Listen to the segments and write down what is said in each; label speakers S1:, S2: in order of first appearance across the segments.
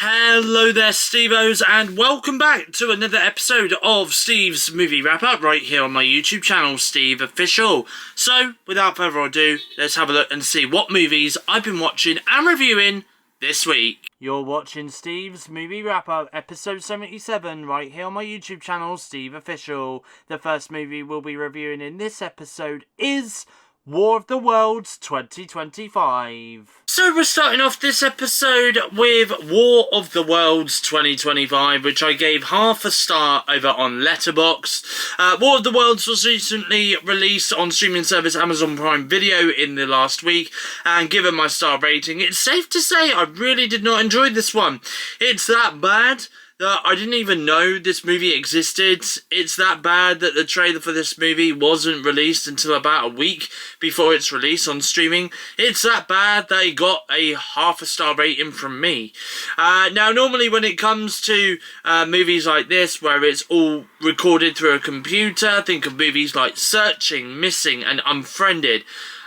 S1: Hello there, Stevos, and welcome back to another episode of Steve's Movie Wrap-Up right here on my YouTube channel, SteveOfficial. So, without further ado, let's have a look and see what movies I've been watching and reviewing this week. You're watching Steve's Movie Wrap-Up, episode 77, right here on my YouTube channel, SteveOfficial. The first movie we'll be reviewing in this episode is War of the Worlds 2025. So we're starting off this episode with War of the Worlds 2025, which I gave half a star over on Letterboxd. War of the Worlds was recently released on streaming service Amazon Prime Video in the last week, and given my star rating, it's safe to say I really did not enjoy this one. It's that bad that I didn't even know this movie existed. It's that bad that the trailer for this movie wasn't released until about a week before its release on streaming. It's that bad that it got a half a star rating from me. Now, normally when it comes to movies like this, where it's all recorded through a computer, think of movies like Searching, Missing, and Unfriended.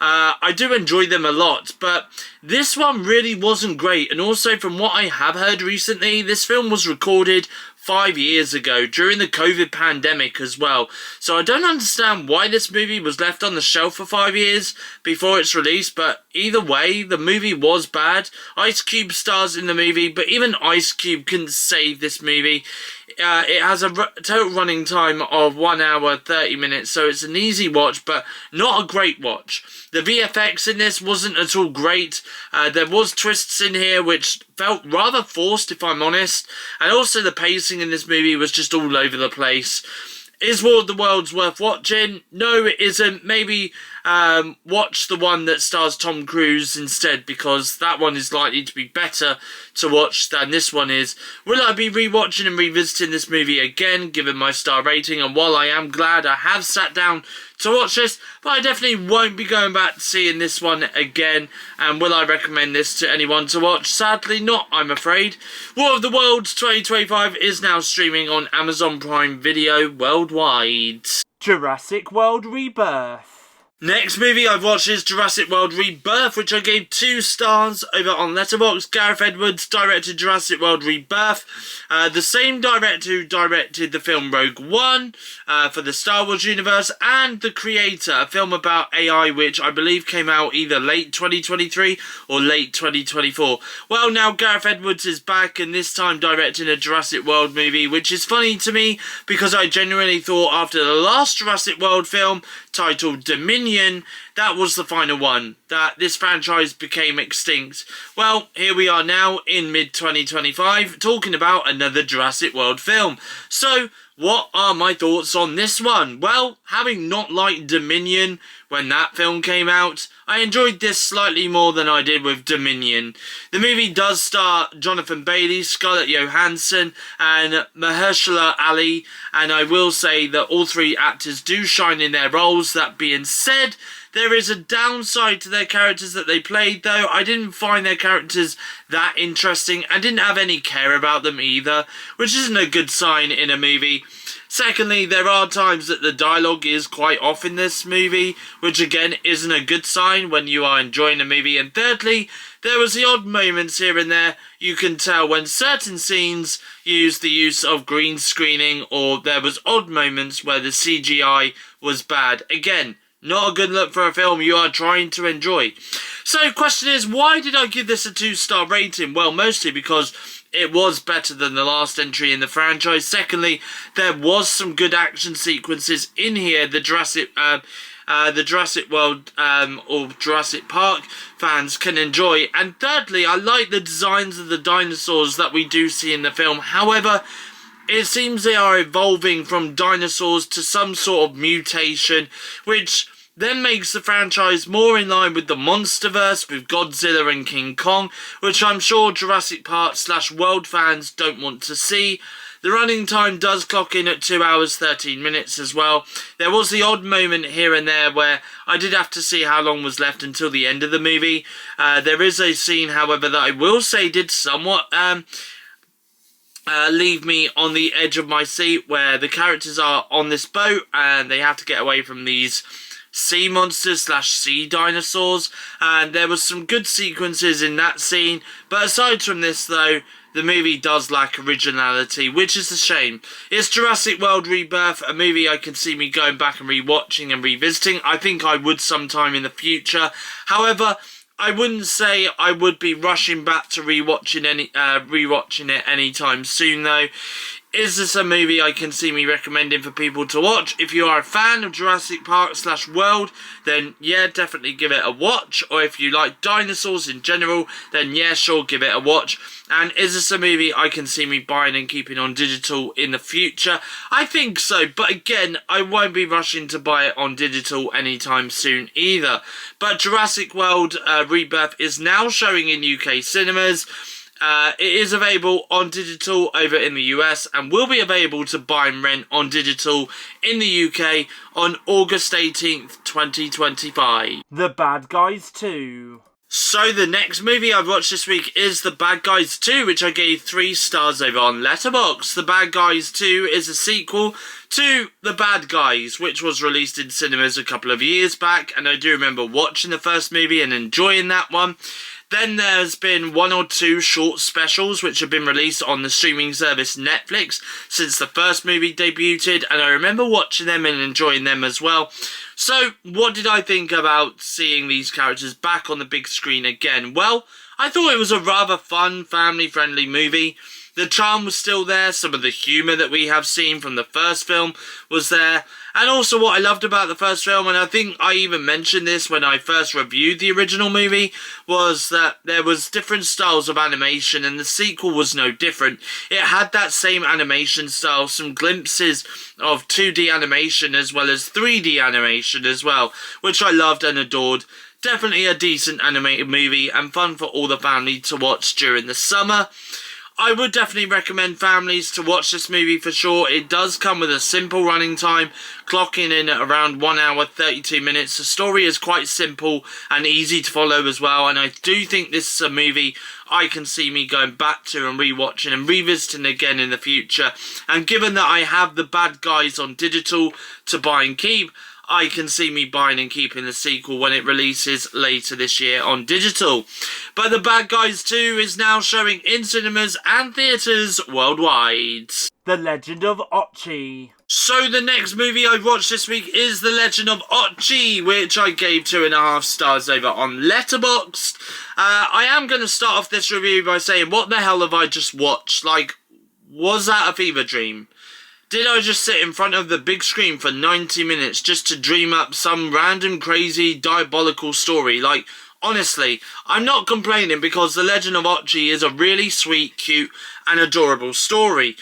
S1: I do enjoy them a lot, but this one really wasn't great. And also, from what I have heard recently, this film was recorded 5 years ago during the COVID pandemic as well. So I don't understand why this movie was left on the shelf for 5 years before its release, but either way, the movie was bad. Ice Cube stars in the movie, but even Ice Cube couldn't save this movie. It has a total running time of 1 hour 30 minutes, so it's an easy watch, but not a great watch. The VFX in this wasn't at all great. There was twists in here which felt rather forced, if I'm honest, and also the pacing in this movie was just all over the place. Is War of the Worlds worth watching? No, it isn't. Maybe watch the one that stars Tom Cruise instead, because that one is likely to be better to watch than this one is. Will I be rewatching and revisiting this movie again, given my star rating? And while I am glad I have sat down to watch this, but I definitely won't be going back to seeing this one again. And will I recommend this to anyone to watch? Sadly not, I'm afraid. War of the Worlds 2025 is now streaming on Amazon Prime Video worldwide. Jurassic World Rebirth. Next movie I've watched is Jurassic World Rebirth, which I gave 2 stars over on Letterboxd. Gareth Edwards directed Jurassic World Rebirth. The same director who directed the film Rogue One for the Star Wars universe, and The Creator, a film about AI which I believe came out either late 2023 or late 2024. Well, now Gareth Edwards is back, and this time directing a Jurassic World movie, which is funny to me because I genuinely thought after the last Jurassic World film, titled Dominion, that was the final one, that this franchise became extinct. Well, here we are now in mid-2025 talking about another Jurassic World film. So, what are my thoughts on this one? Well, having not liked Dominion when that film came out, I enjoyed this slightly more than I did with Dominion. The movie does star Jonathan Bailey, Scarlett Johansson, and Mahershala Ali, and I will say that all 3 actors do shine in their roles. That being said, there is a downside to their characters that they played, though. I didn't find their characters that interesting. I didn't have any care about them either, which isn't a good sign in a movie. Secondly, there are times that the dialogue is quite off in this movie, which again isn't a good sign when you are enjoying a movie. And thirdly, there was the odd moments here and there. You can tell when certain scenes use the use of green screening, or there was odd moments where the CGI was bad. Again, not a good look for a film you are trying to enjoy. So, question is, why did I give this a 2-star rating? Well, mostly because it was better than the last entry in the franchise. Secondly, there was some good action sequences in here. The Jurassic World or Jurassic Park fans can enjoy. And thirdly, I like the designs of the dinosaurs that we do see in the film. However, it seems they are evolving from dinosaurs to some sort of mutation, which then makes the franchise more in line with the Monsterverse with Godzilla and King Kong, which I'm sure Jurassic Park / World fans don't want to see. The running time does clock in at 2 hours 13 minutes as well. There was the odd moment here and there where I did have to see how long was left until the end of the movie. There is a scene, however, that I will say did somewhat leave me on the edge of my seat, where the characters are on this boat and they have to get away from these sea monsters / sea dinosaurs, and there was some good sequences in that scene. But aside from this though, the movie does lack originality, which is a shame. It's Jurassic World Rebirth, a movie I can see me going back and rewatching and revisiting. I think I would sometime in the future. However, I wouldn't say I would be rushing back to rewatching it anytime soon though. Is this a movie I can see me recommending for people to watch? If you are a fan of Jurassic Park / World, then yeah, definitely give it a watch. Or if you like dinosaurs in general, then yeah, sure, give it a watch. And is this a movie I can see me buying and keeping on digital in the future? I think so, but again, I won't be rushing to buy it on digital anytime soon either. But Jurassic World Rebirth is now showing in UK cinemas. It is available on digital over in the US and will be available to buy and rent on digital in the UK on August 18th, 2025. The Bad Guys 2. So the next movie I've watched this week is The Bad Guys 2, which I gave 3 stars over on Letterboxd. The Bad Guys 2 is a sequel to The Bad Guys, which was released in cinemas a couple of years back, and I do remember watching the first movie and enjoying that one. Then there's been 1 or 2 short specials which have been released on the streaming service Netflix since the first movie debuted, and I remember watching them and enjoying them as well. So, what did I think about seeing these characters back on the big screen again? Well, I thought it was a rather fun, family-friendly movie. The charm was still there, some of the humour that we have seen from the first film was there, and also what I loved about the first film, and I think I even mentioned this when I first reviewed the original movie, was that there was different styles of animation, and the sequel was no different. It had that same animation style, some glimpses of 2D animation as well as 3D animation as well, which I loved and adored. Definitely a decent animated movie and fun for all the family to watch during the summer. I would definitely recommend families to watch this movie for sure. It does come with a simple running time, clocking in at around 1 hour 32 minutes. The story is quite simple and easy to follow as well, and I do think this is a movie I can see me going back to and rewatching and revisiting again in the future. And given that I have The Bad Guys on digital to buy and keep, I can see me buying and keeping the sequel when it releases later this year on digital. But The Bad Guys 2 is now showing in cinemas and theatres worldwide. The Legend of Ochi. So the next movie I've watched this week is The Legend of Ochi, which I gave 2.5 stars over on Letterboxd. I am going to start off this review by saying, what the hell have I just watched? Like, was that a fever dream? Did I just sit in front of the big screen for 90 minutes just to dream up some random, crazy, diabolical story? Like, honestly, I'm not complaining because The Legend of Ochi is a really sweet, cute, and adorable story.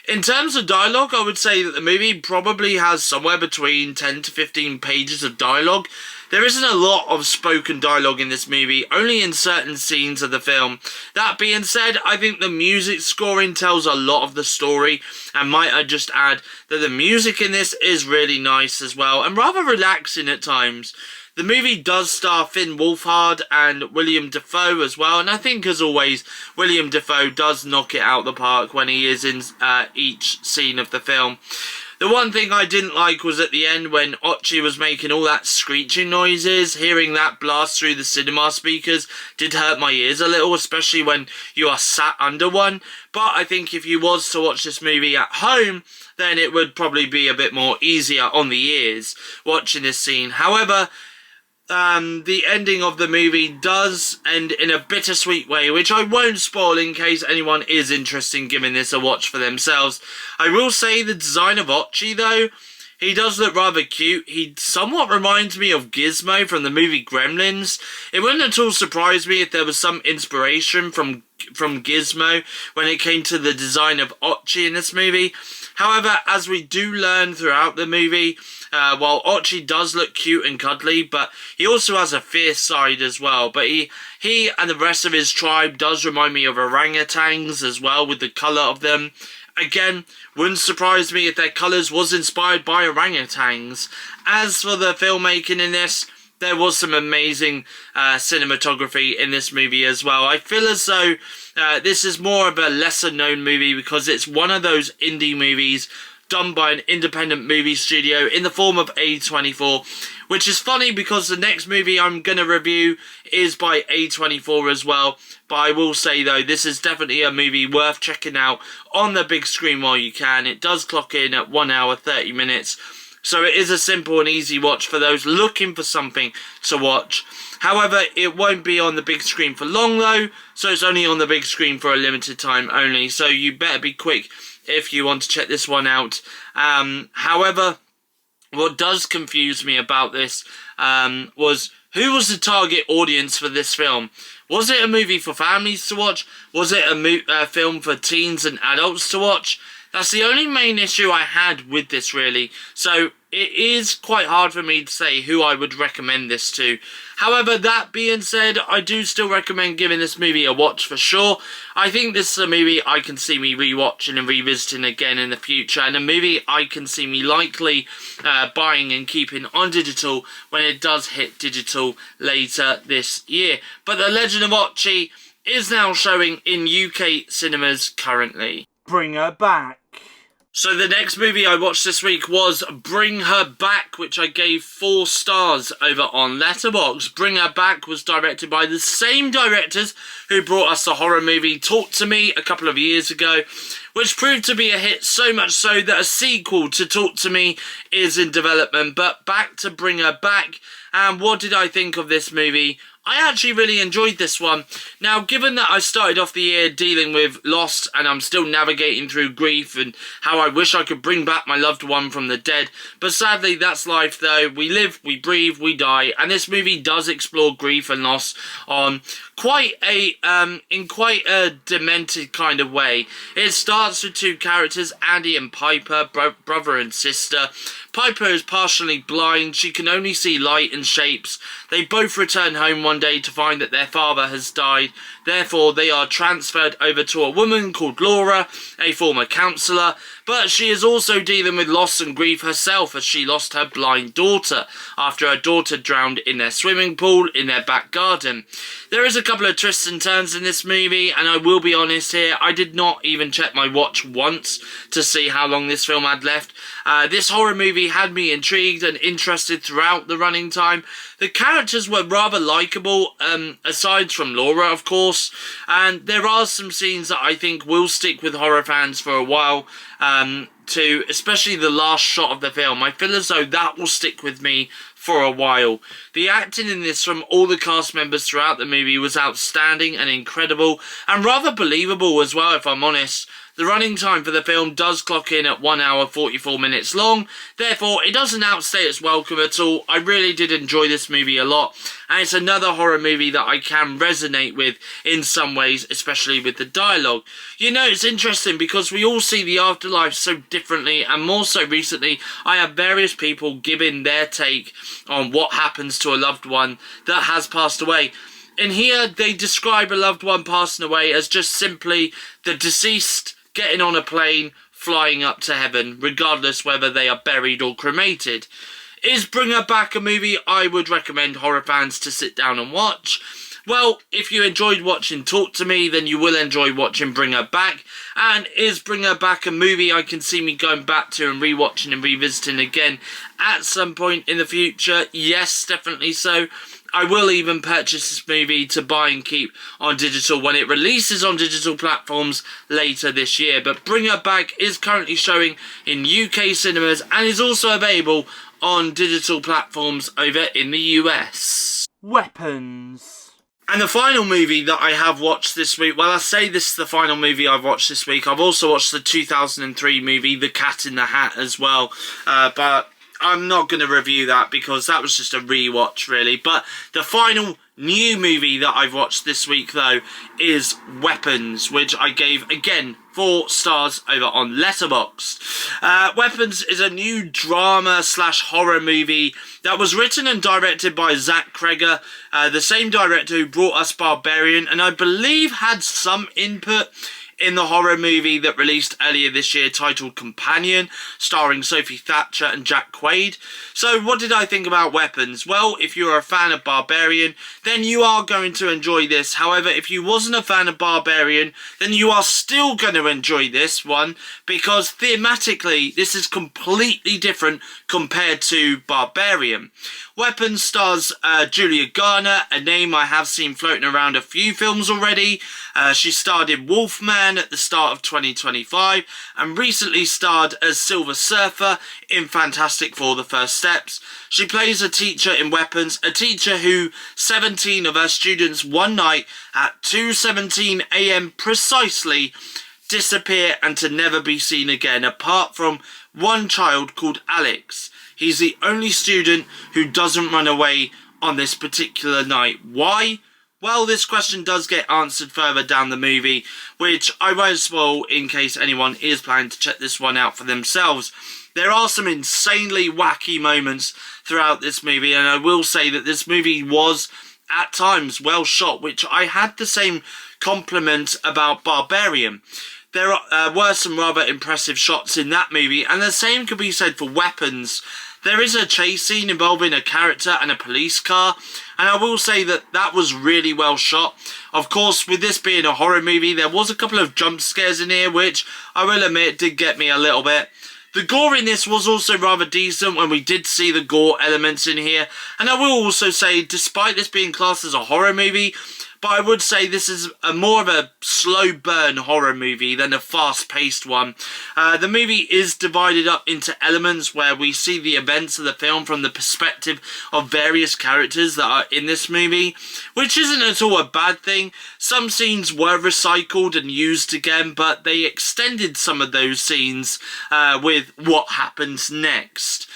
S1: In terms of dialogue, I would say that the movie probably has somewhere between 10 to 15 pages of dialogue. There isn't a lot of spoken dialogue in this movie, only in certain scenes of the film. That being said, I think the music scoring tells a lot of the story, and might I just add that the music in this is really nice as well, and rather relaxing at times. The movie does star Finn Wolfhard and William Dafoe as well, and I think, as always, William Dafoe does knock it out the park when he is in each scene of the film. The one thing I didn't like was at the end when Ochi was making all that screeching noises. Hearing that blast through the cinema speakers did hurt my ears a little, especially when you are sat under one. But I think if you was to watch this movie at home, then it would probably be a bit more easier on the ears watching this scene. However, the ending of the movie does end in a bittersweet way, which I won't spoil in case anyone is interested in giving this a watch for themselves. I will say the design of Ochi, though, he does look rather cute. He somewhat reminds me of Gizmo from the movie Gremlins. It wouldn't at all surprise me if there was some inspiration from Gizmo when it came to the design of Ochi in this movie. However, as we do learn throughout the movie, while Ochi does look cute and cuddly, but he also has a fierce side as well. But he and the rest of his tribe does remind me of orangutans as well, with the colour of them. Again, wouldn't surprise me if their colours was inspired by orangutans. As for the filmmaking in this, there was some amazing cinematography in this movie as well. I feel as though this is more of a lesser known movie because it's one of those indie movies done by an independent movie studio in the form of A24, which is funny because the next movie I'm going to review is by A24 as well. But I will say though, this is definitely a movie worth checking out on the big screen while you can. It does clock in at 1 hour 30 minutes. So it is a simple and easy watch for those looking for something to watch. However, it won't be on the big screen for long though, so it's only on the big screen for a limited time only, so you better be quick if you want to check this one out. However, what does confuse me about this was who was the target audience for this film? Was it a movie for families to watch? Was it a film for teens and adults to watch? That's the only main issue I had with this, really. So it is quite hard for me to say who I would recommend this to. However, that being said, I do still recommend giving this movie a watch for sure. I think this is a movie I can see me rewatching and revisiting again in the future, and a movie I can see me likely buying and keeping on digital when it does hit digital later this year. But The Legend of Ochi is now showing in UK cinemas currently. Bring Her Back. So the next movie I watched this week was Bring Her Back, which I gave 4 stars over on Letterboxd. Bring Her Back was directed by the same directors who brought us the horror movie Talk to Me a couple of years ago, which proved to be a hit, so much so that a sequel to Talk to Me is in development. But back to Bring Her Back, and what did I think of this movie? I actually really enjoyed this one. Now, given that I started off the year dealing with loss and I'm still navigating through grief and how I wish I could bring back my loved one from the dead, but sadly that's life though. We live, we breathe, we die, and this movie does explore grief and loss on in quite a demented kind of way. It starts with 2 characters, Andy and Piper, brother and sister. Piper is partially blind, she can only see light and shapes. They both return home one day to find that their father has died. Therefore, they are transferred over to a woman called Laura, a former counsellor, but she is also dealing with loss and grief herself as she lost her blind daughter after her daughter drowned in their swimming pool in their back garden. There is a couple of twists and turns in this movie, and I will be honest here, I did not even check my watch once to see how long this film had left. This horror movie had me intrigued and interested throughout the running time. The characters were rather likeable, aside from Laura, of course, and there are some scenes that I think will stick with horror fans for a while, especially the last shot of the film. I feel as though that will stick with me for a while. The acting in this from all the cast members throughout the movie was outstanding and incredible, and rather believable as well, if I'm honest. The running time for the film does clock in at 1 hour 44 minutes long, therefore it doesn't outstay its welcome at all. I really did enjoy this movie a lot, and it's another horror movie that I can resonate with in some ways, especially with the dialogue. You know, it's interesting because we all see the afterlife so differently, and more so recently I have various people giving their take on what happens to a loved one that has passed away. And here they describe a loved one passing away as just simply the deceased getting on a plane, flying up to heaven, regardless whether they are buried or cremated. Is Bring Her Back a movie I would recommend horror fans to sit down and watch? Well, if you enjoyed watching Talk to Me, then you will enjoy watching Bring Her Back. And is Bring Her Back a movie I can see me going back to and rewatching and revisiting again at some point in the future? Yes, definitely so. I will even purchase this movie to buy and keep on digital when it releases on digital platforms later this year. But Bring Her Back is currently showing in UK cinemas and is also available on digital platforms over in the US. Weapons. And the final movie that I have watched this week, well, I say this is the final movie I've watched this week. I've also watched the 2003 movie, The Cat in the Hat, as well. But I'm not going to review that because that was just a rewatch, really. But the final new movie that I've watched this week, though, is Weapons, which I gave, again, 4 stars over on Letterboxd. Weapons is a new drama/horror movie that was written and directed by Zach Kreger, the same director who brought us Barbarian, and I believe had some input in the horror movie that released earlier this year titled Companion, starring Sophie Thatcher and Jack Quaid. So what did I think about Weapons? Well, if you're a fan of Barbarian, then you are going to enjoy this. However, if you wasn't a fan of Barbarian, then you are still going to enjoy this one, because thematically this is completely different compared to Barbarian. Weapons stars Julia Garner, a name I have seen floating around a few films already. She starred in Wolfman at the start of 2025 and recently starred as Silver Surfer in Fantastic Four: The First Steps. She plays a teacher in Weapons, a teacher who 17 of her students one night at 2:17 a.m. precisely disappear and to never be seen again, apart from one child called Alex. He's the only student who doesn't run away on this particular night. Why? Well, this question does get answered further down the movie, which I won't spoil in case anyone is planning to check this one out for themselves. There are some insanely wacky moments throughout this movie, and I will say that this movie was at times well shot, which I had the same compliment about Barbarian. There were some rather impressive shots in that movie, and the same could be said for Weapons. There is a chase scene involving a character and a police car, and I will say that that was really well shot. Of course, with this being a horror movie, there was a couple of jump scares in here, which I will admit did get me a little bit. The gore in this was also rather decent when we did see the gore elements in here, and I will also say, despite this being classed as a horror movie, but I would say this is more of a slow burn horror movie than a fast-paced one. The movie is divided up into elements where we see the events of the film from the perspective of various characters that are in this movie, which isn't at all a bad thing. Some scenes were recycled and used again, but they extended some of those scenes with what happens next.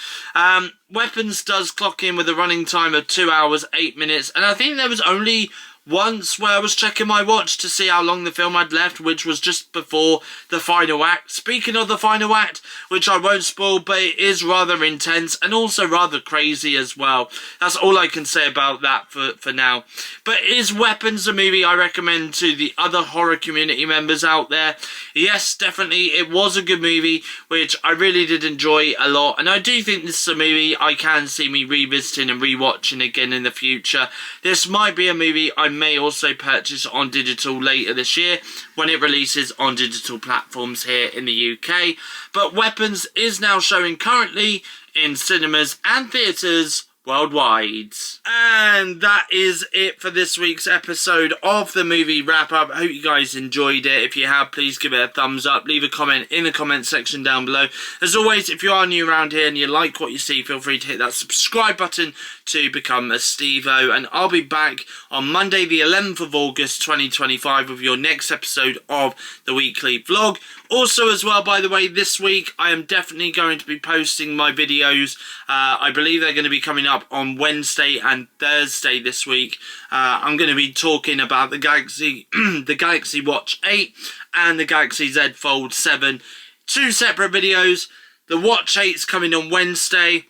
S1: Weapons does clock in with a running time of 2 hours, 8 minutes, and I think there was only once where I was checking my watch to see how long the film had left, which was just before the final act. Speaking of the final act, which I won't spoil, but it is rather intense and also rather crazy as well. That's all I can say about that for now. But is Weapons a movie I recommend to the other horror community members out there? Yes, definitely. It was a good movie, which I really did enjoy a lot. And I do think this is a movie I can see me revisiting and rewatching again in the future. This might be a movie I may also purchase on digital later this year when it releases on digital platforms here in the UK. But Weapons is now showing currently in cinemas and theatres worldwide. And that is it for this week's episode of the movie wrap up. I hope you guys enjoyed it. If you have, please give it a thumbs up. Leave a comment in the comment section down below. As always, if you are new around here and you like what you see, feel free to hit that subscribe button to become a Stevo. And I'll be back on Monday the 11th of August 2025 with your next episode of the weekly vlog. Also as well, by the way, this week I am definitely going to be posting my videos. I believe they're going to be coming up on Wednesday and Thursday this week. I'm going to be talking about the Galaxy the Galaxy Watch 8 and the Galaxy Z Fold 7. Two separate videos. The Watch 8 is coming on Wednesday.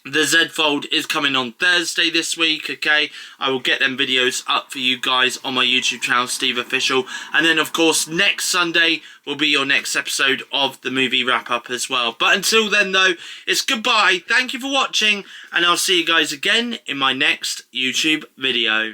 S1: The Z Fold is coming on Thursday this week, okay? I will get them videos up for you guys on my YouTube channel, SteveOfficial. And then, of course, next Sunday will be your next episode of the movie wrap-up as well. But until then, though, it's goodbye. Thank you for watching, and I'll see you guys again in my next YouTube video.